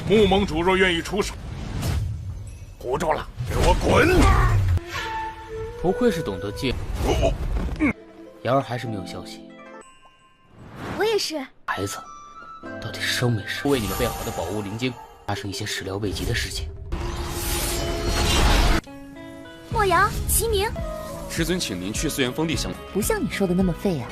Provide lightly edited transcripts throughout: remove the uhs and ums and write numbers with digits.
穆盟主若愿意出手，胡说了，给我滚！不愧是懂得戒。瑶儿还是没有消息。我也是。孩子，到底是生没生？为你们备好的宝物灵晶发生一些始料未及的事情。莫阳、齐明，师尊请您去思源峰地相。不像你说的那么废啊。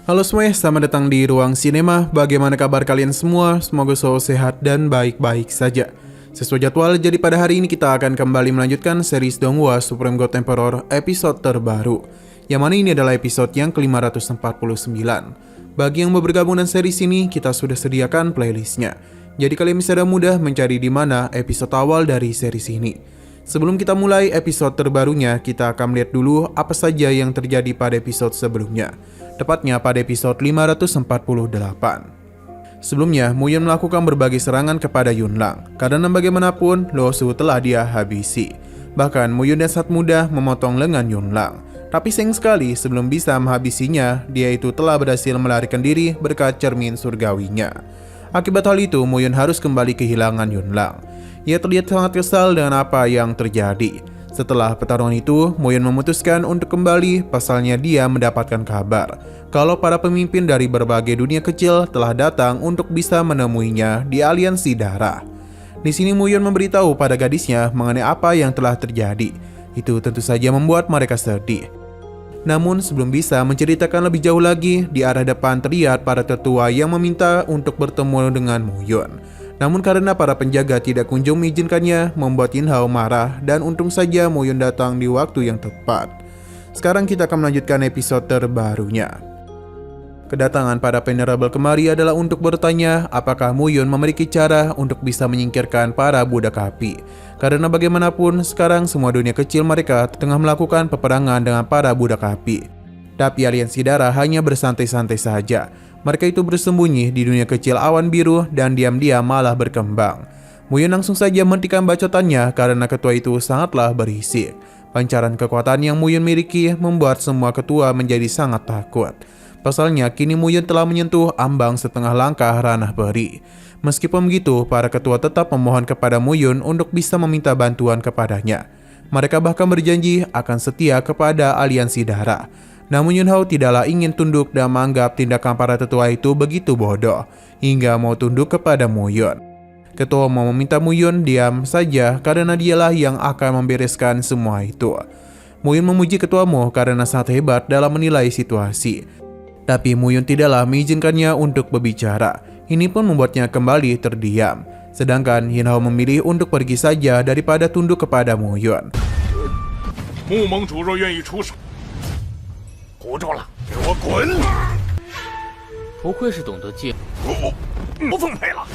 Halo semuanya, selamat datang di Ruang Sinema. Bagaimana kabar kalian semua? Semoga selalu sehat dan baik-baik saja. Sesuai jadwal, jadi pada hari ini kita akan kembali melanjutkan series Donghua Supreme God Emperor episode terbaru, yang mana ini adalah episode yang ke-549. Bagi yang mau bergabung dengan series ini, kita sudah sediakan playlistnya, jadi kalian bisa mudah mencari di mana episode awal dari series ini. Sebelum kita mulai episode terbarunya, kita akan melihat dulu apa saja yang terjadi pada episode sebelumnya, tepatnya pada episode 548. Sebelumnya, Muyun melakukan berbagai serangan kepada Yunlang, karena bagaimanapun Lo Su telah dia habisi. Bahkan Muyun dan saat mudah memotong lengan Yunlang. Tapi sayang sekali, sebelum bisa menghabisinya, dia itu telah berhasil melarikan diri berkat cermin surgawinya. Akibat hal itu, Muyun harus kembali kehilangan Yunlang. Ia terlihat sangat kesal dengan apa yang terjadi. Setelah pertarungan itu, Muyun memutuskan untuk kembali, pasalnya dia mendapatkan kabar kalau para pemimpin dari berbagai dunia kecil telah datang untuk bisa menemuinya di aliansi darah. Di sini Muyun memberitahu pada gadisnya mengenai apa yang telah terjadi. Itu tentu saja membuat mereka sedih. Namun sebelum bisa menceritakan lebih jauh lagi, di arah depan terlihat para tetua yang meminta untuk bertemu dengan Muyun. Namun karena para penjaga tidak kunjung mengizinkannya, membuat Yin Hao marah, dan untung saja Muyun datang di waktu yang tepat. Sekarang kita akan melanjutkan episode terbarunya. Kedatangan para venerable kemari adalah untuk bertanya apakah Muyun memiliki cara untuk bisa menyingkirkan para budak api. Karena bagaimanapun sekarang semua dunia kecil mereka tengah melakukan peperangan dengan para budak api. Tapi aliansi darah hanya bersantai-santai saja. Mereka itu bersembunyi di dunia kecil awan biru dan diam-diam malah berkembang. Muyun langsung saja menghentikan bacotannya karena ketua itu sangatlah berisik. Pancaran kekuatan yang Muyun miliki membuat semua ketua menjadi sangat takut. Pasalnya kini Muyun telah menyentuh ambang setengah langkah ranah peri. Meskipun begitu, para ketua tetap memohon kepada Muyun untuk bisa meminta bantuan kepadanya. Mereka bahkan berjanji akan setia kepada aliansi darah. Namun Yun Hao tidaklah ingin tunduk dan menganggap tindakan para tetua itu begitu bodoh, hingga mau tunduk kepada Muyun. Ketua mau meminta Muyun diam saja karena dialah yang akan membereskan semua itu. Muyun memuji ketuamu karena sangat hebat dalam menilai situasi. Tapi Muyun tidaklah mengizinkannya untuk berbicara. Ini pun membuatnya kembali terdiam. Sedangkan Yin Hao memilih untuk pergi saja daripada tunduk kepada Muyun. 穆盟主若愿意出手，胡说了，给我滚！不愧是懂得戒。不奉陪了。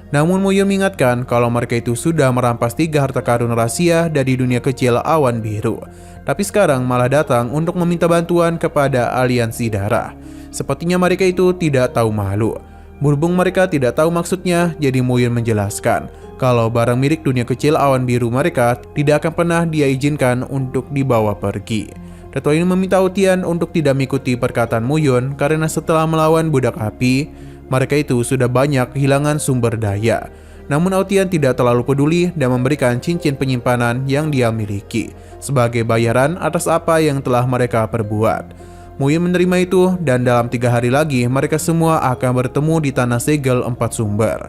Namun Muyun mengingatkan kalau mereka itu sudah merampas 3 harta karun rahasia dari dunia kecil awan biru. Tapi sekarang malah datang untuk meminta bantuan kepada aliansi darah. Sepertinya mereka itu tidak tahu malu. Berhubung mereka tidak tahu maksudnya, jadi Muyun menjelaskan kalau barang milik dunia kecil awan biru mereka tidak akan pernah dia izinkan untuk dibawa pergi. Tetua ini meminta Otian untuk tidak mengikuti perkataan Muyun karena setelah melawan budak api, mereka itu sudah banyak kehilangan sumber daya. Namun Otian tidak terlalu peduli dan memberikan cincin penyimpanan yang dia miliki sebagai bayaran atas apa yang telah mereka perbuat. Muyun menerima itu dan dalam 3 hari lagi mereka semua akan bertemu di tanah segel 4 sumber.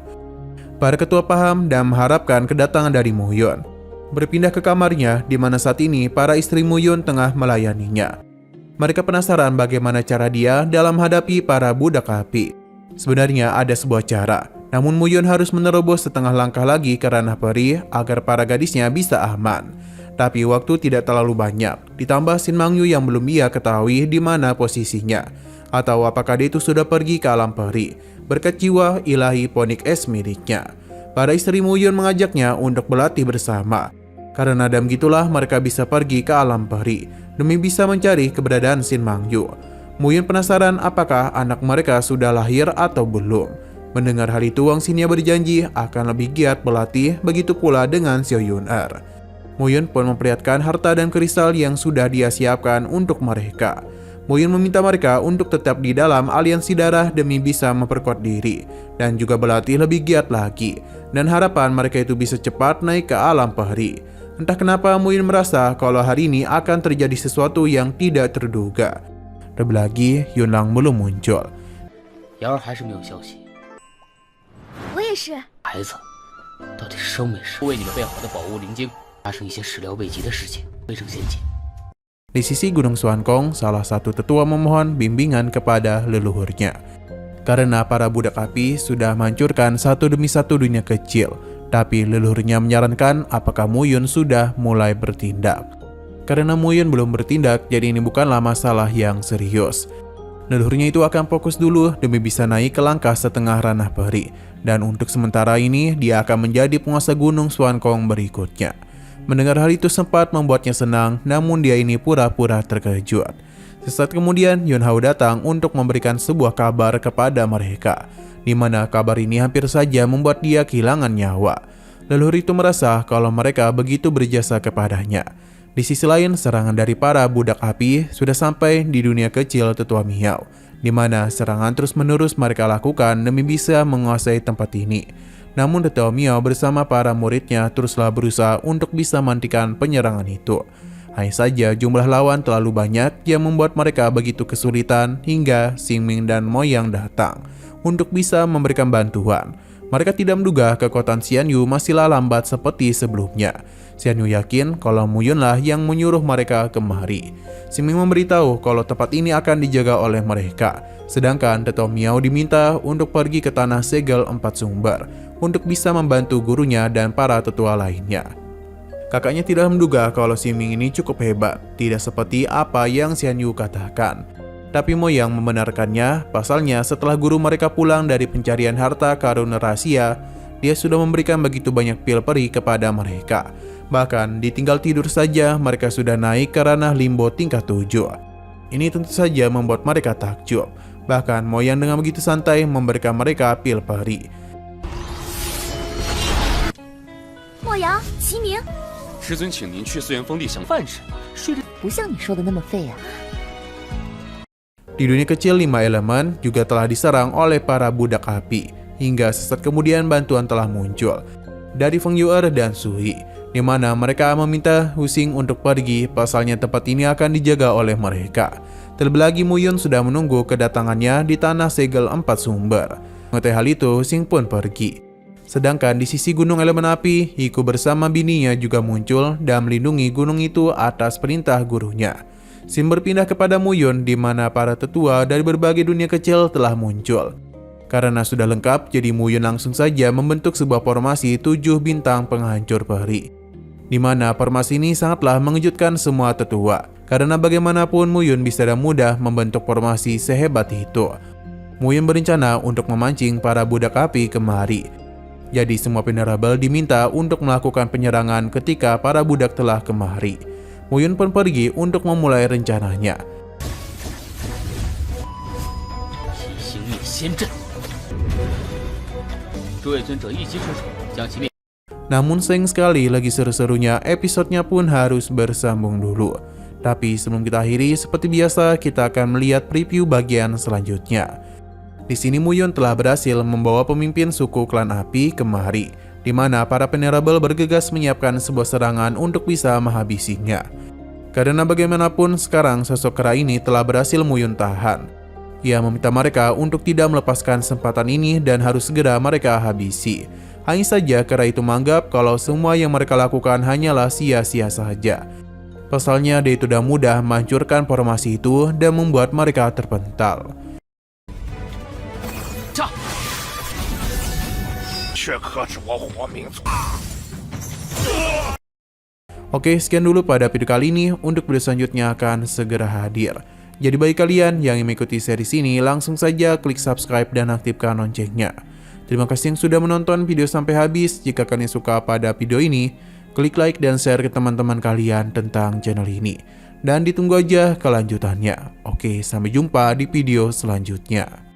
Para ketua paham dan mengharapkan kedatangan dari Muyun. Berpindah ke kamarnya di mana saat ini para istri Muyun tengah melayaninya. Mereka penasaran bagaimana cara dia dalam menghadapi para budak api. Sebenarnya ada sebuah cara, namun Muyun harus menerobos setengah langkah lagi ke ranah peri agar para gadisnya bisa aman. Tapi waktu tidak terlalu banyak, ditambah Shin Mangyu yang belum ia ketahui di mana posisinya, atau apakah dia itu sudah pergi ke alam peri berkat jiwa ilahi Phoenix S miliknya. Para istri Muyun mengajaknya untuk berlatih bersama. Karena dam gitulah mereka bisa pergi ke alam peri demi bisa mencari keberadaan Shin Mangyu. Mu Yun penasaran apakah anak mereka sudah lahir atau belum. Mendengar hal itu, Wang Xinya berjanji akan lebih giat berlatih, begitu pula dengan Xiao Yun-er. Mu Yun pun memperlihatkan harta dan kristal yang sudah dia siapkan untuk mereka. Mu Yun meminta mereka untuk tetap di dalam aliansi darah demi bisa memperkuat diri dan juga berlatih lebih giat lagi, dan harapan mereka itu bisa cepat naik ke alam peri. Entah kenapa Mu Yun merasa kalau hari ini akan terjadi sesuatu yang tidak terduga. Terlebih lagi, Yunlang belum muncul. 瑶儿还是没有消息。我也是。孩子，到底是生没生？为你们备好的宝物灵晶发生一些始料未及的事情，非常险境。 Di sisi Gunung Xuankong, salah satu tetua memohon bimbingan kepada leluhurnya. Karena para budak api sudah menghancurkan satu demi satu dunia kecil, tapi leluhurnya menyarankan apakah Mu Yun sudah mulai bertindak. Karena Mu Yun belum bertindak, jadi ini bukanlah masalah yang serius. Leluhurnya itu akan fokus dulu demi bisa naik ke langkah setengah ranah peri, dan untuk sementara ini dia akan menjadi penguasa Gunung Xuankong berikutnya. Mendengar hal itu sempat membuatnya senang, namun dia ini pura-pura terkejut. Sesaat kemudian, Yun Hao datang untuk memberikan sebuah kabar kepada mereka, di mana kabar ini hampir saja membuat dia kehilangan nyawa. Leluhur itu merasa kalau mereka begitu berjasa kepadanya. Di sisi lain, serangan dari para budak api sudah sampai di dunia kecil tetua Miao, di mana serangan terus-menerus mereka lakukan demi bisa menguasai tempat ini. Namun tetua Miao bersama para muridnya teruslah berusaha untuk bisa menghentikan penyerangan itu. Hanya saja jumlah lawan terlalu banyak yang membuat mereka begitu kesulitan hingga Xing Ming dan Mo Yang datang untuk bisa memberikan bantuan. Mereka tidak menduga kekuatan Xian Yu masihlah lambat seperti sebelumnya. Xian Yu yakin kalau Mu Yun lah yang menyuruh mereka kemari. Xing Ming memberitahu kalau tempat ini akan dijaga oleh mereka. Sedangkan tetua Miao diminta untuk pergi ke tanah segel 4 sumber untuk bisa membantu gurunya dan para tetua lainnya. Kakaknya tidak menduga kalau Xing Ming ini cukup hebat, tidak seperti apa yang Xian Yu katakan. Tapi Mo Yang membenarkannya, pasalnya setelah guru mereka pulang dari pencarian harta karun rahasia, dia sudah memberikan begitu banyak pil peri kepada mereka. Bahkan ditinggal tidur saja mereka sudah naik ke ranah limbo tingkat 7. Ini tentu saja membuat mereka takjub. Bahkan Mo Yang dengan begitu santai memberikan mereka pil peri. 莫阳、齐明，师尊请您去四元封地相范神睡着不像你说的那么废啊。 Di dunia kecil 5 elemen juga telah diserang oleh para budak api. Hingga sesaat kemudian bantuan telah muncul dari Feng Yu'er dan Sui, di mana mereka meminta Hu Xing untuk pergi, pasalnya tempat ini akan dijaga oleh mereka. Terlebih lagi Mu Yun sudah menunggu kedatangannya di tanah segel 4 sumber. Mengetahui hal itu, Hu Xing pun pergi. Sedangkan di sisi gunung elemen api, Hiku bersama bininya juga muncul dan melindungi gunung itu atas perintah gurunya. Xin berpindah kepada Mu Yun, di mana para tetua dari berbagai dunia kecil telah muncul. Karena sudah lengkap, jadi Mu Yun langsung saja membentuk sebuah formasi 7 bintang penghancur peri. Di mana formasi ini sangatlah mengejutkan semua tetua, karena bagaimanapun Mu Yun bisa dengan mudah membentuk formasi sehebat itu. Mu Yun berencana untuk memancing para budak api kemari. Jadi semua venerable diminta untuk melakukan penyerangan ketika para budak telah kemari. Mu Yun pun pergi untuk memulai rencananya. Namun sayang sekali lagi seru-serunya episodenya pun harus bersambung dulu. Tapi sebelum kita akhiri, seperti biasa kita akan melihat preview bagian selanjutnya. Di sini Mu Yun telah berhasil membawa pemimpin suku klan api kemari, di mana para venerable bergegas menyiapkan sebuah serangan untuk bisa menghabisinya. Karena bagaimanapun sekarang sosok kera ini telah berhasil Mu Yun tahan. Ia meminta mereka untuk tidak melepaskan kesempatan ini dan harus segera mereka habisi. Hanya saja kera itu menganggap kalau semua yang mereka lakukan hanyalah sia-sia saja. Pasalnya dia itu sudah mudah menghancurkan formasi itu dan membuat mereka terpental. Oke, sekian dulu pada video kali ini. Untuk video selanjutnya akan segera hadir. Jadi bagi kalian yang ingin mengikuti series ini, langsung saja klik subscribe dan aktifkan loncengnya. Terima kasih yang sudah menonton video sampai habis. Jika kalian suka pada video ini, klik like dan share ke teman-teman kalian tentang channel ini. dan ditunggu aja kelanjutannya. Oke, sampai jumpa di video selanjutnya.